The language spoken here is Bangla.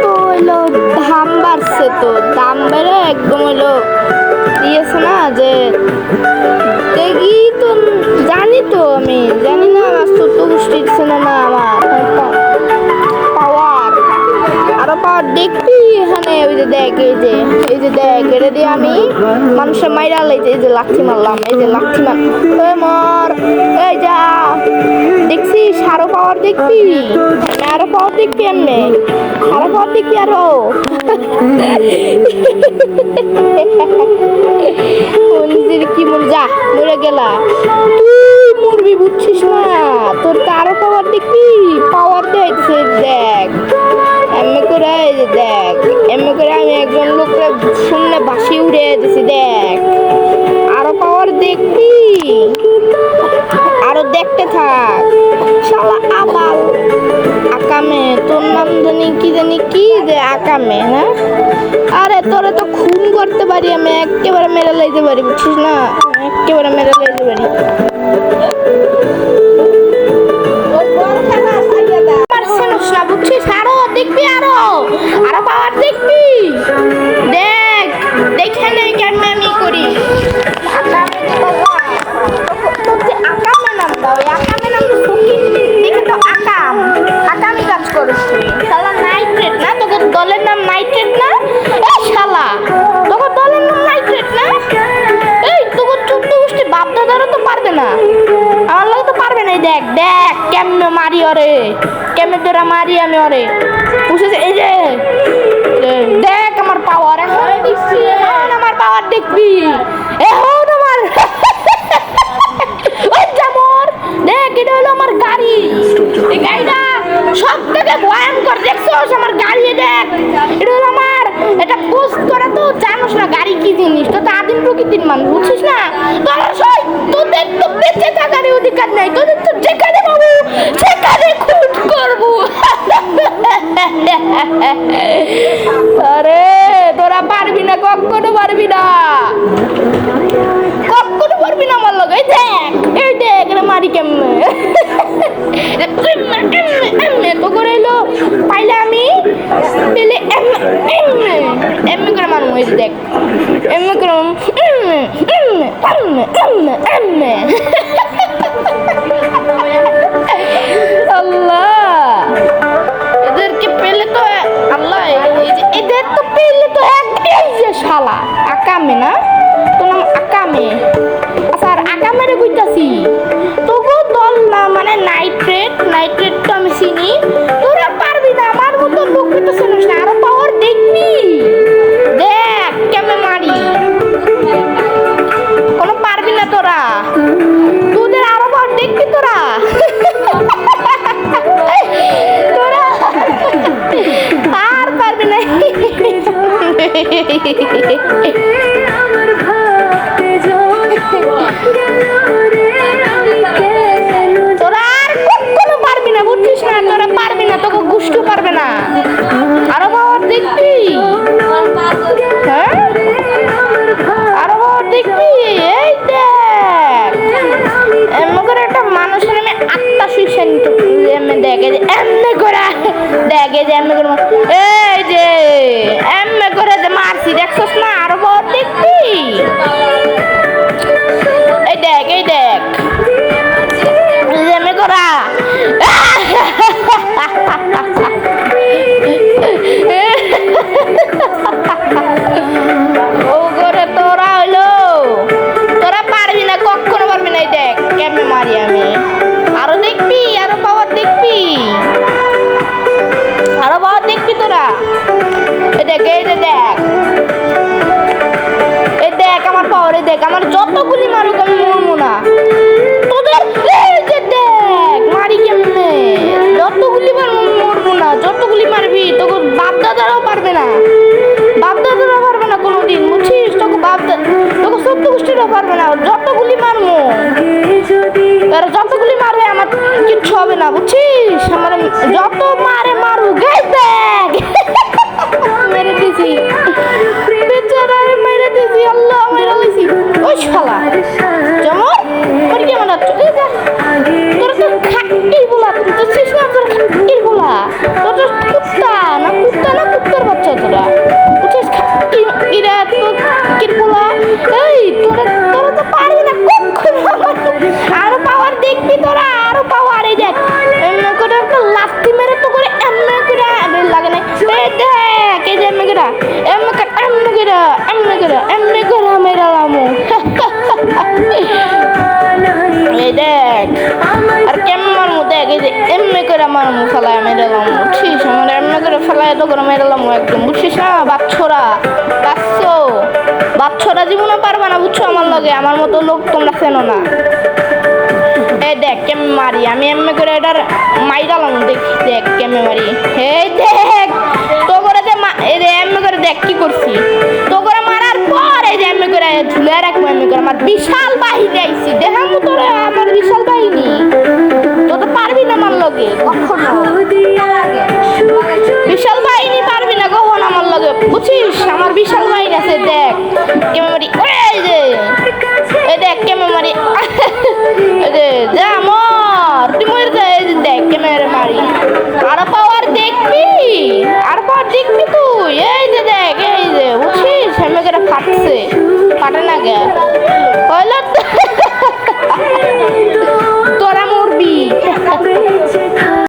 তো হইলো দাম বাড়ছে, তো দাম বেড়ে একদম হইলো দিয়েছে না যে দেখি তো, জানি তো আমি জানি না আমার ছোট গোষ্ঠী দিচ্ছে না আমার পাওয়ার, আরো পাওয়ার দেখবি এখানে। ওই যে দেখ, এই যে দেখ, এটা দিয়ে আমি মানুষের মাইরা লাইতে, এই যে লাঠি মারলাম, এই যে লাঠি মার মর, এই যা দেখছিস আরো পাওয়ার দেখবি, আরো পাওয়ার দেখবি, এমনি আরো পাওয়ার দেখবি আরো কি মন, যা মরে গেলা তুই, মরবি বুঝছিস না, তোর তো আরো পাওয়ার দেখবি, পাওয়ার দেখছে দেখ এমনি করে, এই যে দেখ এমনি করে আমি একজন লোককে শুনলে বাসি উড়ে দিছি, দেখ আরো পাওয়ার দেখবি, আরো দেখতে থাক শালা আবাল আকামে, তোর নাম জানি কি যে আকামে, হ্যাঁ আরে তোরে তো খুন করতে পারি আমি, একেবারে মেরে লাইতে পারি বুঝছিস না, একেবারে মেরে লাইতে পারি। বুঝছিস আরো দেখবি, আরো আরো পাওয়ার দেখবি, দেখ দেখে নেই কেন আমি করি আকামে নাম দাও, আকামে নাম তো দেখে তো আকামি কাজ করিস তুই শালা, নাইট্রেট না তোকে দলের নাম, নাইট্রেট না এই শালা, তোকে দলের নাম নাইট্রেট না, এই তোকে চোদ্দ গোষ্ঠী বাপ দাদারও তো পারবে না, আমার লোক তো পারবে না। দেখ দেখ কেমনে মারি ওরে, কেমনে তোরা মারি আমি ওরে, বুঝেছে? এই যে দেখ আমার পাওয়ার, এখন আমার পাওয়ার দেখবি, এখন আমার দেখ এটা হলো আমার গাড়ি, এই গাড়িটা সব থেকে ভয়ঙ্কর, দেখছোস আমার গাড়ি, দেখ এটা হলো আমার, এটা পোস্ট করা তো জানোস না গাড়ি কি জিনিস, তো আদিম প্রকৃতির মানুষ বুঝছিস না, তোদের তো বেঁচে থাকার অধিকার নাই, তোদের তো যেখানে পাবো সেখানে খুন করবো আরে তোরা পারবি না, কখনো পারবি না, কখনো পারবি না আমার লোক। এই দেখ এটা মারি কেমনে এমনে তো করে এলো পাইলে আমি পেলে এমনি করে মারবো, এই দেখ এমনি করে আল্লাহ, এদেরকে পেলে তো আল্লাহ, এদের তো পেলে তো একটাই যে শালা আকামে, না তোর নাম আকামে, আচ্ছা আর আকামেরে কইতাছি তবু দল না, মানে নাইট্রেট, নাইট্রেট তো আমি চিনি, তোরা পারবি না আমার মতো লোক তো চিনিস না, আরো পাওয়ার দেখবি, দেখ কেমনে মারি, কোনো পারবি না তোরা, তোদের আরো পাওয়ার দেখবি তোরা তোরা আর পারবি না তোরা আর কখনো পারবি না বুঝছিস না, তোরা পারবি না, তোকে গুষ্টি পারবে না, আরো পাওয়ার দেখবি, হ্যাঁ আরো পাওয়ার দেখবি, এই দেখ এমন করে একটা মানুষের আমি আত্মা শুইছে দেখে যে এমনি করে, দেখে যে এমনি করে, এই যে এমনি করে যে মারছি দেখছস না, আরো পাওয়ার দেখবি, এই দেখ এমনি করা ও করে তোরা হইলো, তোরা পারবি না, কখনো পারবি না, এই দেখ কেমনে মারি আমি, আরো দেখবি, আরো পাওয়ার দেখবি, আরো পাওয়ার দেখবি তোরা, এই দেখ এই দেখ আমার পাওয়ার, এই দেখ আমার যতগুলি মারুক আমি মরবো না, তোদের এই যে দেখ মারি কেমনে, যতগুলি মরবো না, যতগুলি মারবি তোকে বাপ দাদারাও পারবে না, বাপ দাদারাও পারবে না কোনোদিন, বুঝছিস, তোকে তোকে সত্য গোষ্ঠীরাও পারবে না, যতগুলি মারবো, তারা যতগুলি মারবে আমার কিচ্ছু হবে না, বুঝছিস, আমার যত মারে মারুক, এই দেখ মেরে দিছি বেচারা, মেরে দিছি, আল্লাহ মেরে দিছি, ওই শালা যেমন তোর কি মনে হচ্ছে, তোর তো খাটকির বলা, তুই তো শেষ না, তোর খাটকির বলা, তোর তো কুত্তা না এমনি করে মেরালাম এই দেখ আর কেমন মারমু দেখ এই যে এমনি করে মারমু ফেলায় মেরালাম বুঝছিস আমার এমনি করে ফেলায় তো করে মেরালাম একদম বুঝছিস না বাচ্চরা জীবনে পারবে না বুঝছো আমার লগে আমার মতো লোক তোমরা চেনো না এই দেখ কেমন মারি আমি এমনি করে এটার মাইরালাম দেখ কেমন মারি এই দেখ তো করে যে এই যে এমনি করে দেখ কি করছি তো করে মারার পর এই যে এমনি করে ঝুলে রাখবো এমনি করে আমার বিশাল বাহিনী আইছি দেখামু তোরা আমার বিশাল বাহিনী তো তো পারবি না আমার লগে কখনো বিশাল বাহিনী পারবি না কখন আমার লগে বুঝছিস আমার বিশাল বাহিনী আছে দেখ